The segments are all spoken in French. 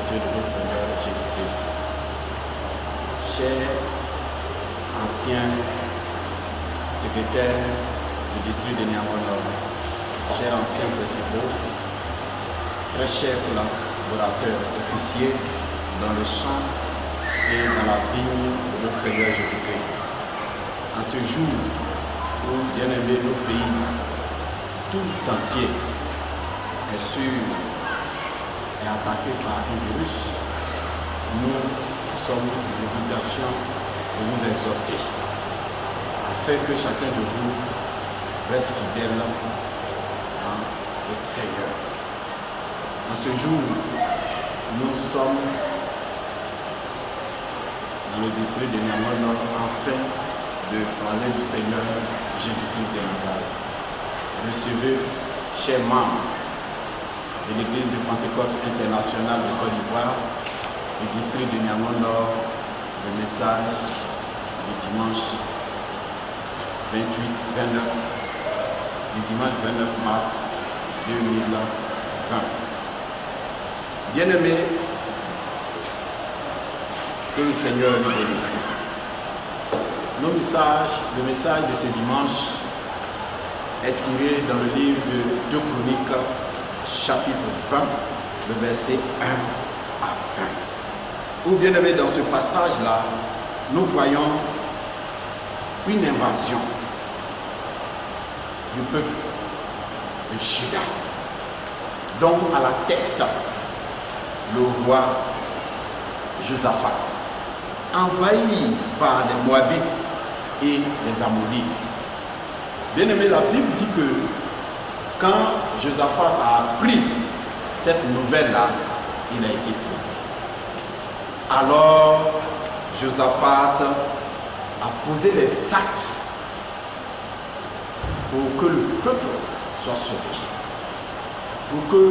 précieux de notre Seigneur Jésus-Christ. Chers anciens secrétaires du district de Niamey-Nord, chers anciens principaux, très chers collaborateurs, officiers dans le champ et dans la vigne de notre Seigneur Jésus-Christ. En ce jour où, bien-aimé, nos pays tout entier est attaqué par un virus, nous sommes dans l'obligation de vous exhorter afin que chacun de vous reste fidèle dans le Seigneur. En ce jour, nous sommes dans le district de Niamey-Nord afin de parler du Seigneur Jésus-Christ de Nazareth. Recevez, chers membres de l'Église de Pentecôte internationale de Côte d'Ivoire, du district de Niamey-Nord, le message du dimanche 29 mars 2020. Bien-aimés, que le Seigneur nous bénisse. Le message de ce dimanche est tiré dans le livre de 2 Chroniques, chapitre 20, le verset 1 à 20. Ou bien aimé, dans ce passage-là, nous voyons une invasion du peuple de Juda, dont à la tête le roi Josaphat, envahi par les Moabites et les Ammonites. Bien aimé, la Bible dit que quand Josaphat a appris cette nouvelle-là, il a été troublé. Alors, Josaphat a posé les actes pour que le peuple soit sauvé, pour que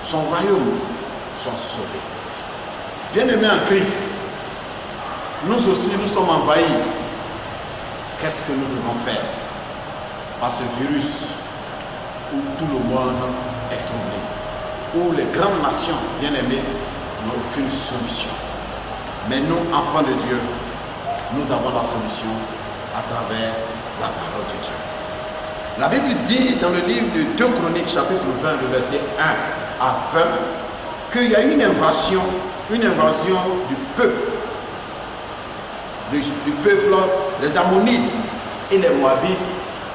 son royaume soit sauvé. Bien-aimés en Christ, nous aussi, nous sommes envahis. Qu'est-ce que nous devons faire par ce virus où tout le monde est troublé, où les grandes nations, bien-aimées, n'ont aucune solution. Mais nous, enfants de Dieu, nous avons la solution à travers la parole de Dieu. La Bible dit dans le livre de 2 Chroniques, chapitre 20, le verset 1 à 20, qu'il y a une invasion du peuple, les Ammonites et les Moabites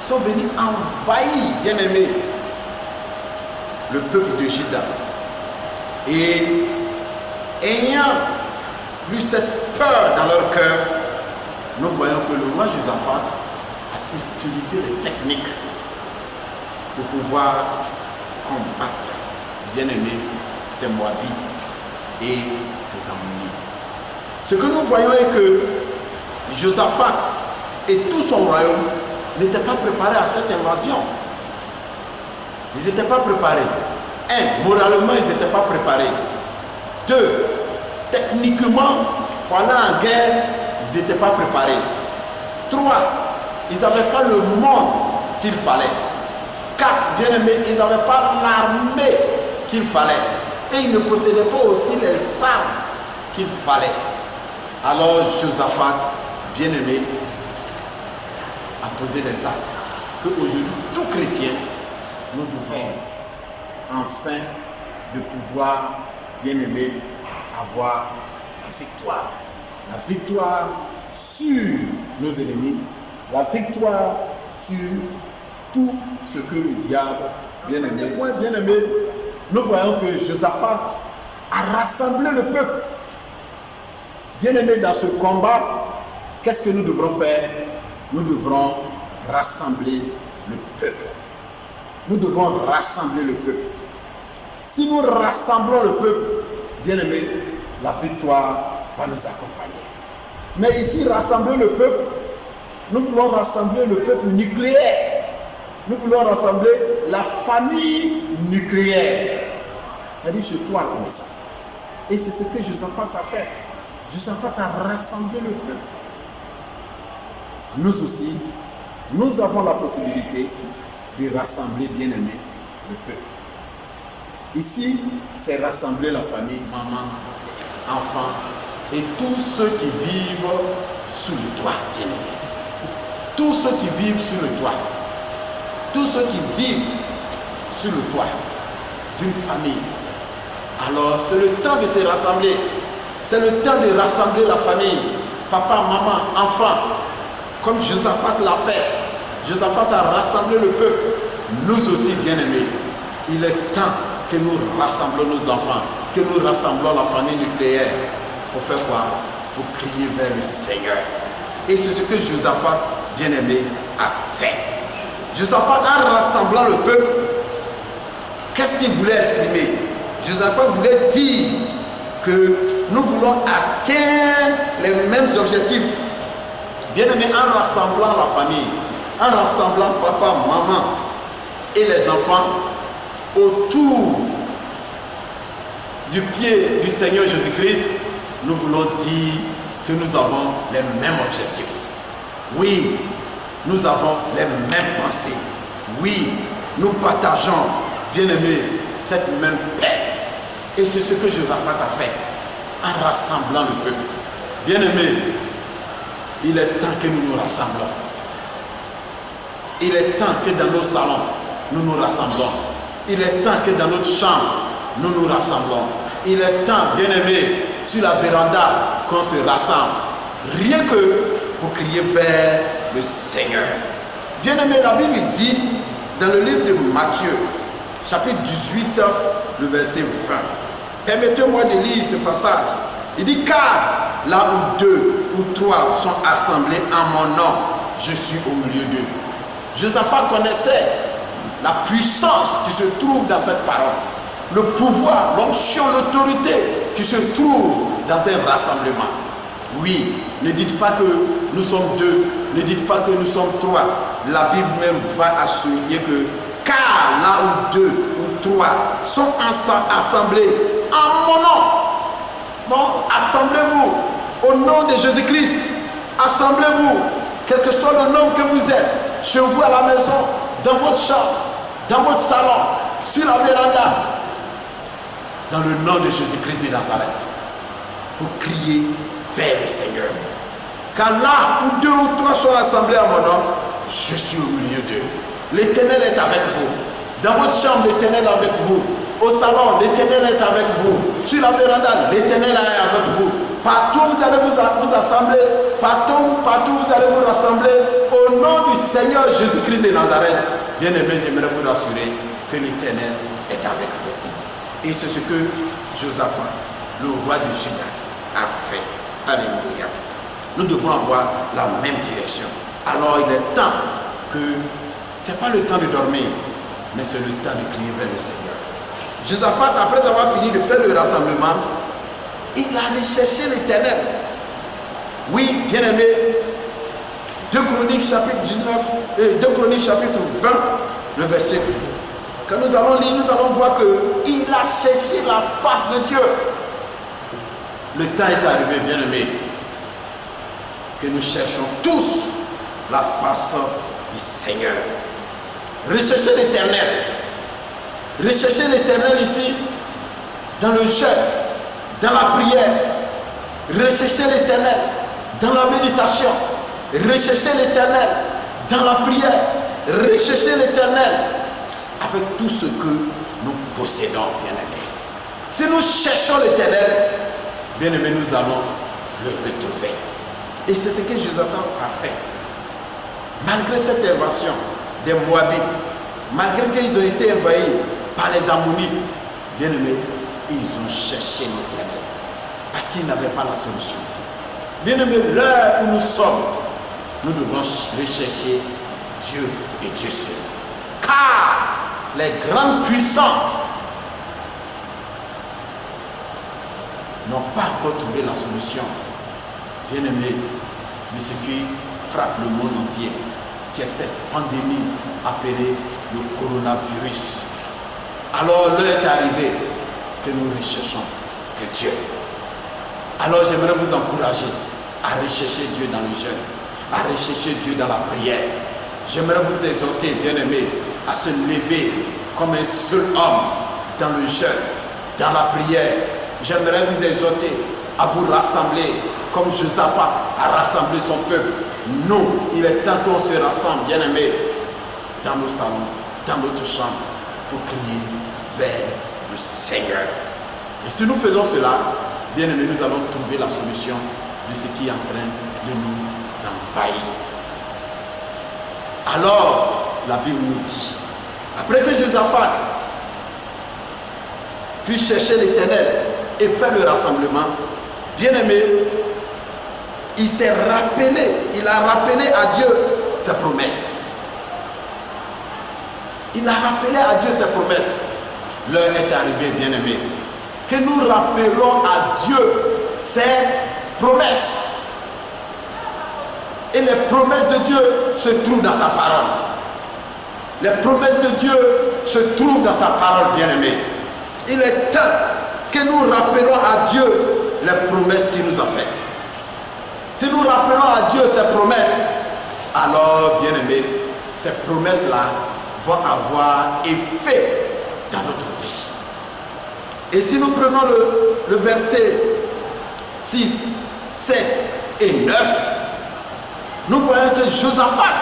sont venus envahir, bien-aimés, le peuple de Juda. Et ayant vu cette peur dans leur cœur, nous voyons que le roi Josaphat a utilisé les techniques pour pouvoir combattre, bien-aimés, ces Moabites et ces Ammonites. Ce que nous voyons est que Josaphat et tout son royaume n'étaient pas préparés à cette invasion. Ils n'étaient pas préparés. 1. Moralement, ils n'étaient pas préparés. 2. Techniquement, pendant la guerre, ils n'étaient pas préparés. 3. Ils n'avaient pas le monde qu'il fallait. 4. Bien-aimés, ils n'avaient pas l'armée qu'il fallait. Et ils ne possédaient pas aussi les armes qu'il fallait. Alors Josaphat, bien-aimé, a posé des actes qu'aujourd'hui, tout chrétien, nous devons enfin de pouvoir, bien-aimé, avoir la victoire. La victoire sur nos ennemis, la victoire sur tout ce que le diable, bien-aimé, nous voyons que Josaphat a rassemblé le peuple. Bien-aimé, dans ce combat, qu'est-ce que nous devrons faire? Nous devrons rassembler le peuple. Nous devons rassembler le peuple. Si nous rassemblons le peuple, bien-aimé, la victoire va nous accompagner. Mais ici, rassembler le peuple, nous voulons rassembler le peuple nucléaire. Nous voulons rassembler la famille nucléaire. C'est-à-dire chez toi à la maison. Et c'est ce que Josaphat a fait. Josaphat a rassemblé le peuple. Nous aussi, nous avons la possibilité de rassembler, bien-aimé, le peuple. Ici, c'est rassembler la famille, maman, enfants et tous ceux qui vivent sous le toit, bien-aimés. Tous ceux qui vivent sur le toit. Tous ceux qui vivent sur le toit d'une famille. Alors, c'est le temps de se rassembler. C'est le temps de rassembler la famille. Papa, maman, enfants. Comme Josaphat l'a fait. Josaphat a rassemblé le peuple. Nous aussi, bien-aimés, il est temps que nous rassemblons nos enfants, que nous rassemblons la famille nucléaire. Pour faire quoi? Pour crier vers le Seigneur. Et c'est ce que Josaphat, bien-aimé, a fait. Josaphat, en rassemblant le peuple, qu'est-ce qu'il voulait exprimer? Josaphat voulait dire que nous voulons atteindre les mêmes objectifs. Bien-aimé, en rassemblant la famille, en rassemblant papa, maman et les enfants autour du pied du Seigneur Jésus-Christ, nous voulons dire que nous avons les mêmes objectifs. Oui, nous avons les mêmes pensées. Oui, nous partageons, bien-aimés, cette même paix. Et c'est ce que Josaphat a fait en rassemblant le peuple. Bien-aimés, il est temps que nous nous rassemblons. Il est temps que dans nos salons, nous nous rassemblons. Il est temps que dans notre chambre, nous nous rassemblons. Il est temps, bien-aimés, sur la véranda, qu'on se rassemble. Rien que pour crier vers le Seigneur. Bien-aimés, la Bible dit dans le livre de Matthieu, chapitre 18, le verset 20. Permettez-moi de lire ce passage. Il dit, car là où 2 ou 3 sont assemblés en mon nom, je suis au milieu d'eux. Josaphat connaissait la puissance qui se trouve dans cette parole. Le pouvoir, l'onction, l'autorité qui se trouve dans un rassemblement. Oui, ne dites pas que nous sommes 2, ne dites pas que nous sommes 3. La Bible même va souligner que car là où 2 ou 3 sont assemblés en mon nom. Donc, assemblez-vous au nom de Jésus-Christ. Assemblez-vous, quel que soit le nom que vous êtes, chez vous à la maison, dans votre chambre, dans votre salon, sur la véranda, dans le nom de Jésus-Christ de Nazareth, pour crier vers le Seigneur. Car là où 2 ou 3 sont assemblés en mon nom, je suis au milieu d'eux. L'Éternel est avec vous. Dans votre chambre, l'Éternel est avec vous. Au salon, l'Éternel est avec vous. Sur la véranda, l'Éternel est avec vous. Partout vous allez vous assembler. Partout vous allez vous rassembler. Au nom du Seigneur Jésus-Christ de Nazareth. Bien-aimés, j'aimerais vous rassurer que l'Éternel est avec vous. Et c'est ce que Josaphat, le roi de Juda, a fait. Alléluia. Nous devons avoir la même direction. Alors il est temps que, ce n'est pas le temps de dormir, mais c'est le temps de crier vers le Seigneur. Josaphat, après avoir fini de faire le rassemblement, il a recherché l'Éternel. Oui, bien-aimé, 2 Chroniques chapitre 2 Chroniques chapitre 20, le verset 1. Quand nous allons lire, nous allons voir qu'il a cherché la face de Dieu. Le temps est arrivé, bien-aimé, que nous cherchons tous la face du Seigneur. Recherchez l'Éternel. Recherchez l'Éternel ici, dans le jeûne, dans la prière. Recherchez l'Éternel dans la méditation. Recherchez l'Éternel dans la prière. Recherchez l'Éternel avec tout ce que nous possédons, bien-aimés. Si nous cherchons l'Éternel, bien-aimés, nous allons le retrouver. Et c'est ce que Josaphat a fait. Malgré cette invasion des Moabites, malgré qu'ils ont été envahis par les Ammonites, bien-aimés, ils ont cherché l'Éternel parce qu'ils n'avaient pas la solution. Bien-aimés, l'heure où nous sommes, nous devons rechercher Dieu et Dieu seul. Car les grandes puissantes n'ont pas encore trouvé la solution, bien-aimés, de ce qui frappe le monde entier, qui est cette pandémie appelée le coronavirus. Alors l'heure est arrivée que nous recherchons que Dieu. Alors j'aimerais vous encourager à rechercher Dieu dans le jeûne, à rechercher Dieu dans la prière. J'aimerais vous exhorter, bien-aimés, à se lever comme un seul homme dans le jeûne, dans la prière. J'aimerais vous exhorter à vous rassembler comme Josaphat a rassemblé son peuple. Nous, il est temps qu'on se rassemble, bien-aimés, dans nos salons, dans notre chambre, pour crier vers le Seigneur. Et si nous faisons cela, bien-aimés, nous allons trouver la solution de ce qui est en train de nous envahir. Alors, la Bible nous dit, après que Josaphat puisse chercher l'Éternel et faire le rassemblement, bien-aimé, il s'est rappelé, il a rappelé à Dieu ses promesses. Il a rappelé à Dieu ses promesses. L'heure est arrivée, bien-aimé, que nous rappelons à Dieu ses promesses. Et les promesses de Dieu se trouvent dans sa parole. Les promesses de Dieu se trouvent dans sa parole, bien-aimé. Il est temps que nous rappelons à Dieu les promesses qu'il nous a faites. Si nous rappelons à Dieu ses promesses, alors, bien-aimé, ces promesses-là vont avoir effet dans notre vie. Et si nous prenons le verset 6, 7 et 9, nous voyons que Josaphat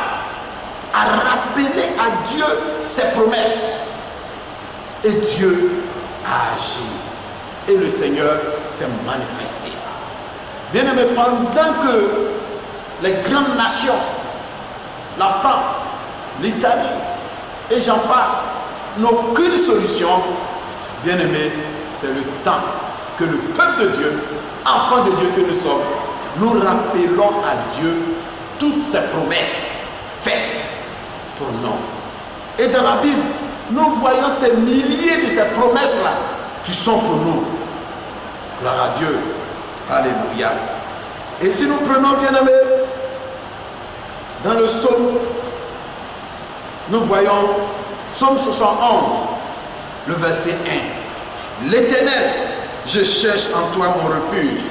a rappelé à Dieu ses promesses. Et Dieu a agi. Et le Seigneur s'est manifesté. Bien-aimé, pendant que les grandes nations, la France, l'Italie, et j'en passe, n'ont qu'une solution, bien-aimé, c'est le temps que le peuple de Dieu, enfants de Dieu que nous sommes, nous rappelons à Dieu toutes ces promesses faites pour nous. Et dans la Bible, nous voyons ces milliers de ces promesses-là qui sont pour nous. Gloire à Dieu. Alléluia. Et si nous prenons, bien-aimé, dans le psaume, nous voyons psaume 71, le verset 1. L'Éternel, je cherche en toi mon refuge.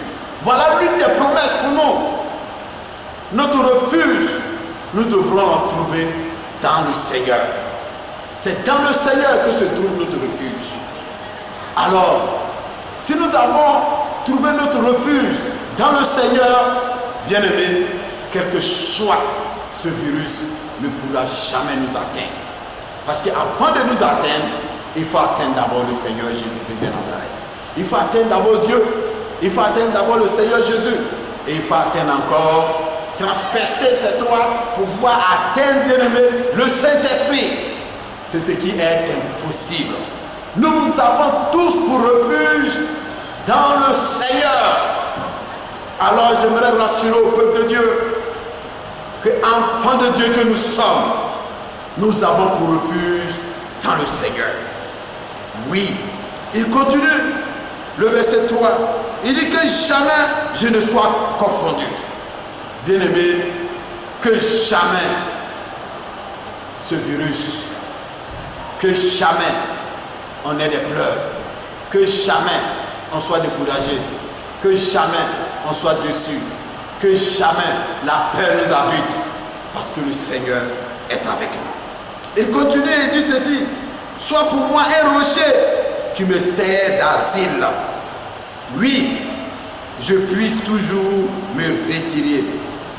Voilà l'une des promesses pour nous. Notre refuge, nous devrons en trouver dans le Seigneur. C'est dans le Seigneur que se trouve notre refuge. Alors, si nous avons trouvé notre refuge dans le Seigneur, bien-aimé, quel que soit ce virus, ne pourra jamais nous atteindre. Parce qu'avant de nous atteindre, il faut atteindre d'abord le Seigneur Jésus-Christ de Nazareth. Il faut atteindre d'abord Dieu. Il faut atteindre d'abord le Seigneur Jésus. Et il faut atteindre encore, transpercer ces toits pour pouvoir atteindre, bien-aimé, le Saint-Esprit. C'est ce qui est impossible. Nous avons tous pour refuge dans le Seigneur. Alors j'aimerais rassurer au peuple de Dieu que, enfants de Dieu que nous sommes, nous avons pour refuge dans le Seigneur. Oui, il continue, le verset 3, il dit que jamais je ne sois confondu. Bien-aimé, que jamais ce virus, que jamais on ait des pleurs, que jamais on soit découragé, que jamais on soit déçu, que jamais la peur nous habite, parce que le Seigneur est avec nous. Il continue et dit ceci: sois pour moi un rocher qui me sert d'asile. Oui, je puisse toujours me retirer.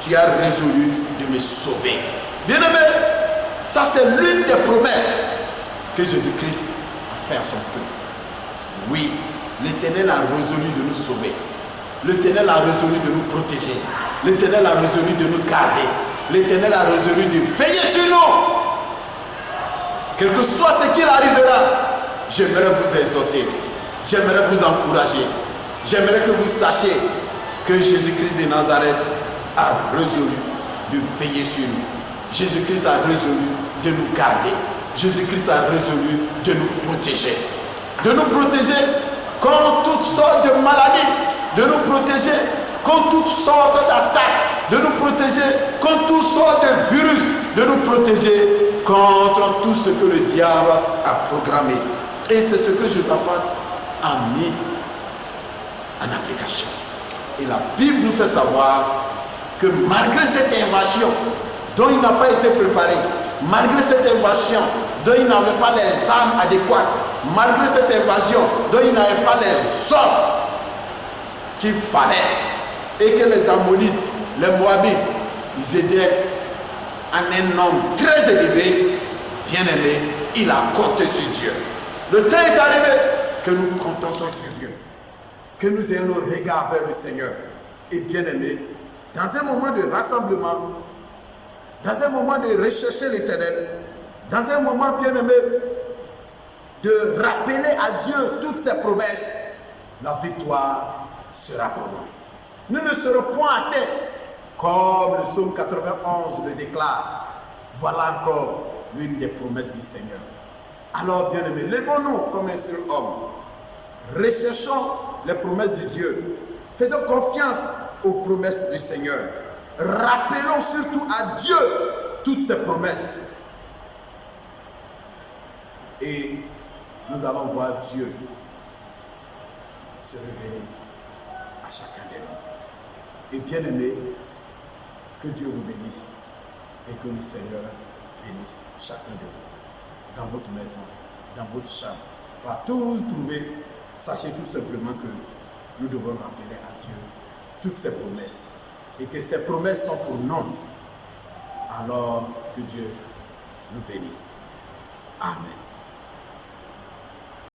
Tu as résolu de me sauver. Bien-aimé, ça c'est l'une des promesses que Jésus-Christ a fait à son peuple. Oui, l'Éternel a résolu de nous sauver. L'Éternel a résolu de nous protéger. L'Éternel a résolu de nous garder. L'Éternel a résolu de veiller sur nous. Quel que soit ce qu'il arrivera, j'aimerais vous exhorter. J'aimerais vous encourager. J'aimerais que vous sachiez que Jésus-Christ de Nazareth a résolu de veiller sur nous. Jésus-Christ a résolu de nous garder. Jésus-Christ a résolu de nous protéger. De nous protéger contre toutes sortes de maladies. De nous protéger contre toutes sortes d'attaques. De nous protéger contre toutes sortes de virus. De nous protéger contre tout ce que le diable a programmé. Et c'est ce que Josaphat a mis en application. Et la Bible nous fait savoir que malgré cette invasion dont il n'a pas été préparé, malgré cette invasion dont ils n'avaient pas les armes adéquates, malgré cette invasion, dont ils n'avaient pas les hommes qu'il fallait, et que les Ammonites, les Moabites, ils étaient en un nombre très élevé, bien aimé, il a compté sur Dieu. Le temps est arrivé que nous comptons sur Dieu, que nous ayons nos regards vers le Seigneur. Et bien aimé, dans un moment de rassemblement, dans un moment de rechercher l'Éternel, dans un moment bien aimé, de rappeler à Dieu toutes ses promesses, la victoire sera pour nous. Nous ne serons point atteints, comme le psaume 91 le déclare. Voilà encore l'une des promesses du Seigneur. Alors, bien aimés, levons-nous comme un seul homme. Recherchons les promesses de Dieu. Faisons confiance aux promesses du Seigneur. Rappelons surtout à Dieu toutes ses promesses. Et nous allons voir Dieu se révéler à chacun de nous. Et bien aimé, que Dieu vous bénisse et que le Seigneur bénisse chacun de vous. Dans votre maison, dans votre chambre, partout où vous trouvez, sachez tout simplement que nous devons rappeler à Dieu toutes ses promesses. Et que ces promesses sont pour nous. Alors que Dieu nous bénisse. Amen.